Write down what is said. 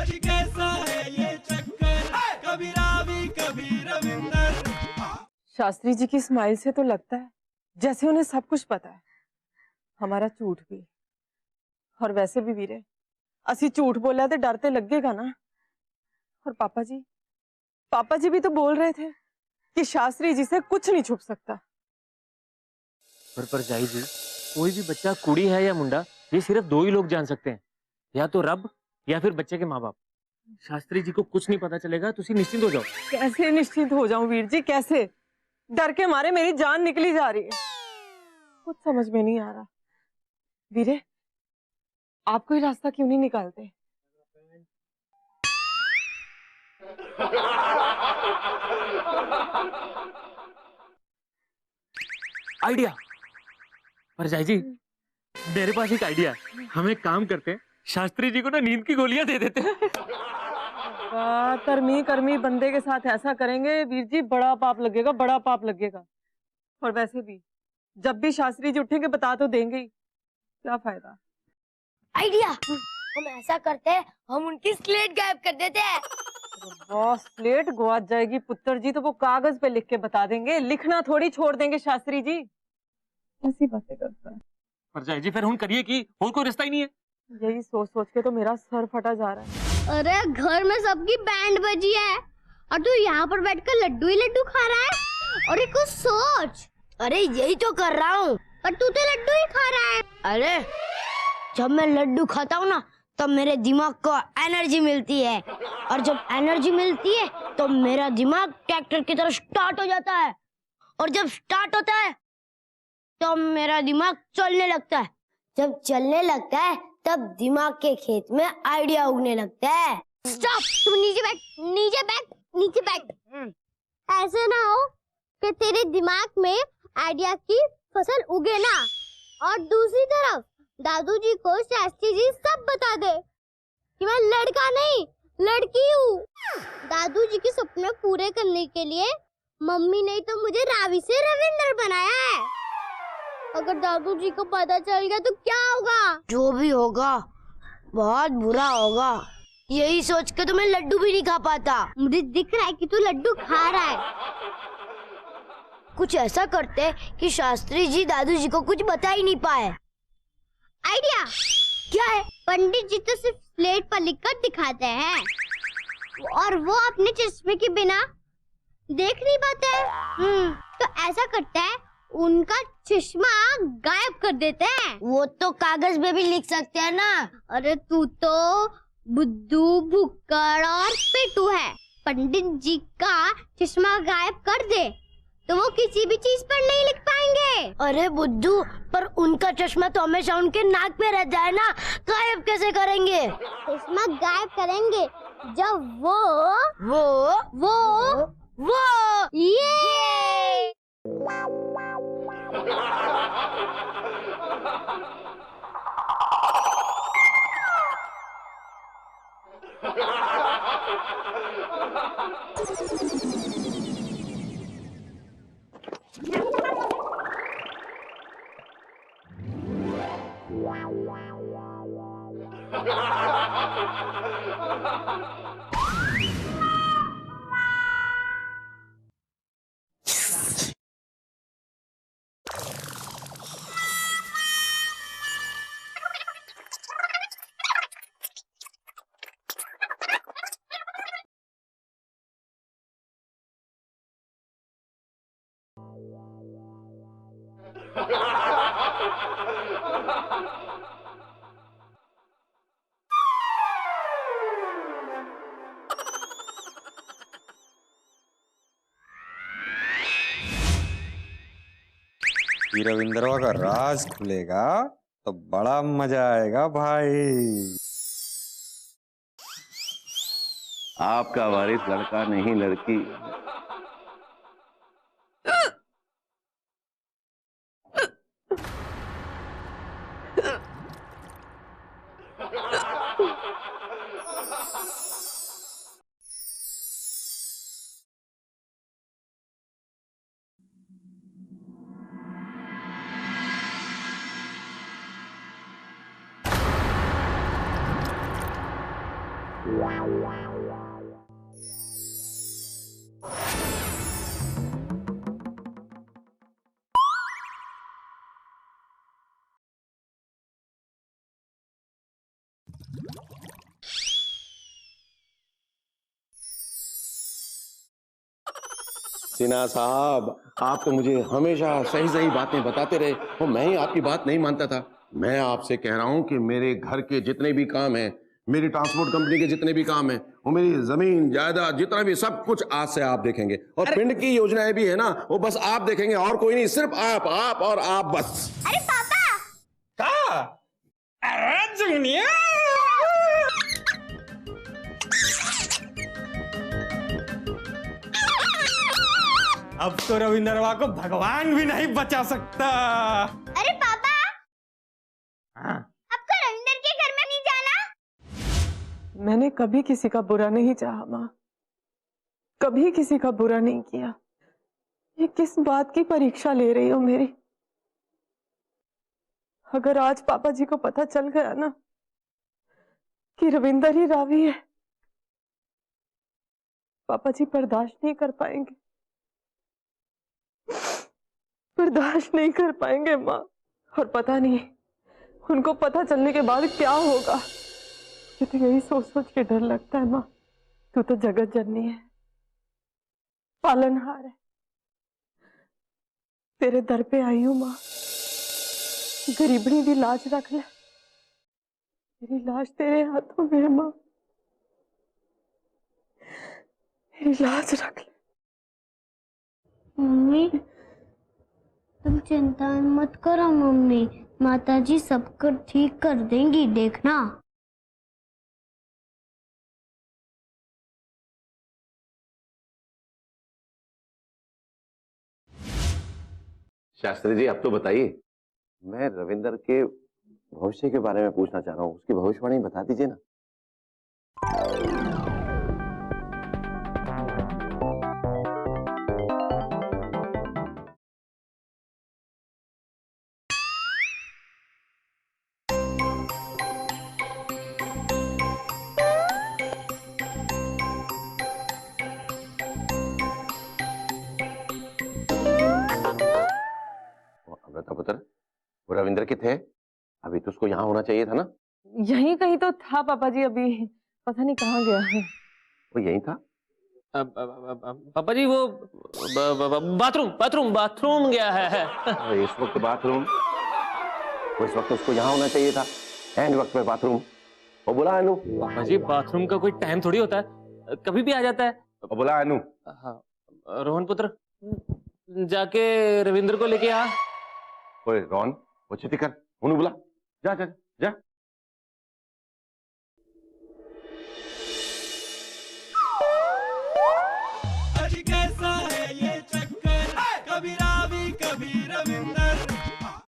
जी कैसा है ये चक्कर, कभी रावी कभी रविंदर। शास्त्री जी की स्माइल से तो लगता है जैसे उन्हें सब कुछ पता है, हमारा झूठ भी। और वैसे भी वीरे, असी झूठ बोला तो डर ते लगेगा ना। और पापा जी भी तो बोल रहे थे कि शास्त्री जी से कुछ नहीं छुप सकता। पर परजाई जी, कोई भी बच्चा कुड़ी है या मुंडा, ये सिर्फ दो ही लोग जान सकते हैं, या तो रब या फिर बच्चे के माँ बाप। शास्त्री जी को कुछ नहीं पता चलेगा, तुसी निश्चिंत हो जाओ। कैसे निश्चिंत हो जाऊं वीर जी, कैसे? डर के मारे मेरी जान निकली जा रही है, कुछ समझ में नहीं आ रहा। वीरे, आप कोई रास्ता क्यों नहीं निकालते? आइडिया। परजाई जी, मेरे पास एक आइडिया है। हम एक काम करते हैं, शास्त्री जी को ना नींद की गोलियां दे देते हैं। कर्मी कर्मी बंदे के साथ ऐसा करेंगे वीर जी, बड़ा पाप लगेगा, बड़ा पाप लगेगा। और वैसे भी जब भी शास्त्री जी उठेंगे बता तो देंगे ही, क्या फायदा। आइडिया, हम ऐसा करते हैं, हम उनकी स्लेट गायब कर देते हैं। बॉस, स्लेट गुआच जाएगी पुत्र जी तो वो कागज पे लिख के बता देंगे, लिखना थोड़ी छोड़ देंगे शास्त्री जी। ऐसी बातें करता है। परजाई जी फिर हम करिए कि और कोई रास्ता ही नहीं है। यही सोच सोच के तो मेरा सर फटा जा रहा है। अरे घर में सबकी बैंड बजी है और तू यहाँ पर बैठकर लड्डू ही लड्डू खा रहा है। अरे कुछ सोच। अरे यही तो कर रहा हूँ, पर तू तो लड्डू ही खा रहा है। अरे जब मैं लड्डू खाता हूँ ना, तब मेरे दिमाग को एनर्जी मिलती है, और जब एनर्जी मिलती है तो मेरा दिमाग ट्रैक्टर की तरह स्टार्ट हो जाता है, और जब स्टार्ट होता है तो मेरा दिमाग चलने लगता है। जब चलने लगता है तब दिमाग के खेत में आइडिया उगने लगता है। स्टॉप, तुम नीचे बैठ, नीचे बैठ, नीचे बैठ। ऐसे ना हो कि तेरे दिमाग में आइडिया की फसल उगे ना, और दूसरी तरफ दादू जी को शास्त्री जी सब बता दे कि मैं लड़का नहीं लड़की हूँ। दादू जी के सपने पूरे करने के लिए मम्मी ने तो मुझे रावी से रविंदर बनाया है। अगर दादू जी को पता चल गया तो क्या होगा? जो भी होगा बहुत बुरा होगा। यही सोच के तो मैं लड्डू भी नहीं खा पाता। मुझे दिख रहा है कि तू लड्डू खा रहा है। कुछ ऐसा करते कि शास्त्री जी दादू जी को कुछ बता ही नहीं पाए। आइडिया क्या है? पंडित जी तो सिर्फ स्लेट पर लिखकर दिखाते हैं, और वो अपने चश्मे के बिना देख नहीं पाते हैं। तो ऐसा करते हैं, उनका चश्मा गायब कर देते हैं। वो तो कागज पे भी लिख सकते हैं ना। अरे तू तो बुद्धू, भुक्कड़ और पेटू है। पंडित जी का चश्मा गायब कर दे तो वो किसी भी चीज पर नहीं लिख पाएंगे। अरे बुद्धू, पर उनका चश्मा तो हमेशा उनके नाक पे रहता है ना, गायब कैसे करेंगे? चश्मा गायब करेंगे जब वो ये ये रविंद्रवा का राज खुलेगा तो बड़ा मजा आएगा भाई। आपका वारिस लड़का नहीं लड़की। सिन्हा साहब, आप तो मुझे हमेशा सही सही बातें बताते रहे और मैं ही आपकी बात नहीं मानता था। मैं आपसे कह रहा हूं कि मेरे घर के जितने भी काम हैं, मेरी ट्रांसपोर्ट कंपनी के जितने भी काम हैं, वो मेरी जमीन जायदाद जितना भी सब कुछ आज से आप देखेंगे। और पिंड की योजनाएं भी है ना, वो बस आप देखेंगे और कोई नहीं, सिर्फ आप और आप बस। अरे पापा, का अरे जुनिया अब तो रविंद्रवा को भगवान भी नहीं बचा सकता। अरे पापा, हाँ। आपको रविंदर के घर में नहीं जाना? मैंने कभी किसी का बुरा नहीं चाहा माँ, कभी किसी का बुरा नहीं किया। ये किस बात की परीक्षा ले रही हो मेरी? अगर आज पापा जी को पता चल गया ना कि रविंदर ही रावी है, पापा जी बर्दाश्त नहीं कर पाएंगे, बर्दाश्त नहीं कर पाएंगे माँ। और पता नहीं उनको पता चलने के बाद क्या होगा। मुझे तो यही सोच सोच के डर लगता है माँ। तू तो जगत जननी है, पालनहार है, तेरे दर पे आई हूं माँ। गरीबनी दी लाज रख ले, मेरी लाज तेरे हाथों में है माँ, मेरी लाज रख ले। मम्मी, तुम चिंता मत करो मम्मी, माताजी सब कुछ ठीक कर देंगी, देखना। शास्त्री जी, अब तो बताइए। मैं रविंदर के भविष्य के बारे में पूछना चाह रहा हूँ, उसकी भविष्यवाणी बता दीजिए ना। अमृता पुत्र, वो रविंदर के थे? अभी तो उसको यहाँ होना चाहिए था ना। यहीं कहीं तो था पापा जी, अभी पता नहीं कहाँ गया है। वो यहीं था। पापा जी वो बाथरूम बाथरूम बाथरूम गया है। और इस वक्त बाथरूम? वो इस वक्त उसको यहाँ होना चाहिए था, एंड वक्त पे बाथरूम। वो बुला अनु। पापा जी बाथरूम का कोई टाइम थोड़ी होता है, कभी भी आ जाता है। वो बुला अनु। हाँ रोहन पुत्र, जाके रविंद्र को लेके आ। ओए रोहन, वो छुट्टी कर, उन्हें बुला। जा जा जा।